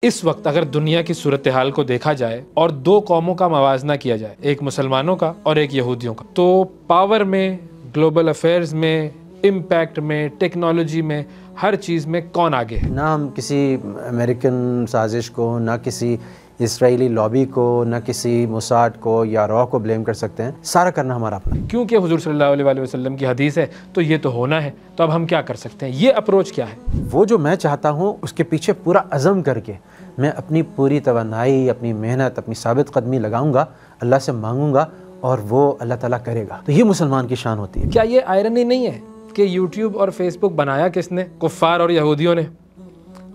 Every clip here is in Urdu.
اس وقت اگر دنیا کی صورتحال کو دیکھا جائے اور دو قوموں کا موازنہ کیا جائے، ایک مسلمانوں کا اور ایک یہودیوں کا، تو پاور میں، گلوبل افیئرز میں، امپیکٹ میں، ٹیکنالوجی میں، ہر چیز میں کون آگے ہے؟ نہ ہم کسی امریکن سازش کو، نہ کسی اسرائیلی لابی کو، نہ کسی موساد کو یا را کو بلیم کر سکتے ہیں. سارا کرنا ہمارا اپنا. کیونکہ حضور صلی اللہ علیہ وآلہ وسلم کی حدیث ہے تو یہ تو ہونا ہے، تو اب ہم کیا کر سکتے ہیں؟ یہ اپروچ کیا ہے؟ وہ جو میں چاہتا ہوں اس کے پیچھے پورا عزم کر کے میں اپنی پوری توانائی، اپنی محنت، اپنی ثابت قدمی لگاؤں گا، اللہ سے مانگوں گا اور وہ اللہ تعالیٰ کرے گا. تو یہ مسلمان کی شان ہوتی ہے. کیا یہ آئرنی نہیں ہے کہ یوٹیوب اور فیس بک بنایا کس نے؟ کفار اور یہودیوں نے.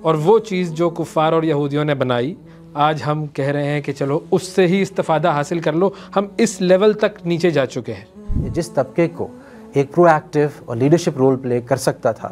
اور وہ چیز جو کفار اور یہودیوں نے بنائی، آج ہم کہہ رہے ہیں کہ چلو اس سے ہی استفادہ حاصل کر لو. ہم اس لیول تک نیچے جا چکے ہیں. جس طبقے کو ایک پرو ایکٹیو اور لیڈرشپ رول پلے کر سکتا تھا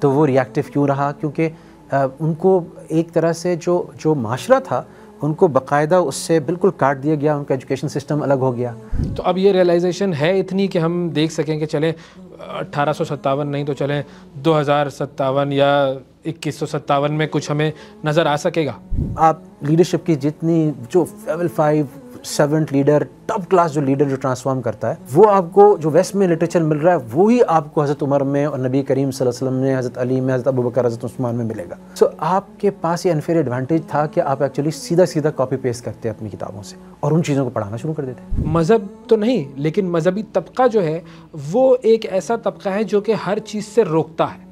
تو وہ ری ایکٹیو کیوں رہا؟ کیونکہ ان کو ایک طرح سے جو معاشرہ تھا ان کو باقاعدہ اس سے بالکل کاٹ دیا گیا. ان کا ایجوکیشن سسٹم الگ ہو گیا. تو اب یہ ریئلائزیشن ہے اتنی کہ ہم دیکھ سکیں کہ چلیں 1857 نہیں تو چلیں 2057 یا 2157 میں کچھ ہمیں نظر آ سکے گا. آپ لیڈرشپ کی جتنی جو لیول 5 7 لیڈر، ٹاپ کلاس جو لیڈر جو ٹرانسفارم کرتا ہے، وہ آپ کو جو ویسٹ میں لٹریچر مل رہا ہے وہی آپ کو حضرت عمر میں اور نبی کریم صلی اللہ علیہ وسلم نے، حضرت علی میں، حضرت ابوبکر، حضرت عثمان میں ملے گا. سو آپ کے پاس یہ انفیئر ایڈوانٹیج تھا کہ آپ ایکچولی سیدھا کاپی پیسٹ کرتے اپنی کتابوں سے اور ان چیزوں کو پڑھانا شروع کر دیتے. مذہب تو نہیں، لیکن مذہبی طبقہ جو ہے وہ ایک ایسا طبقہ ہے جو کہ ہر چیز سے روکتا ہے.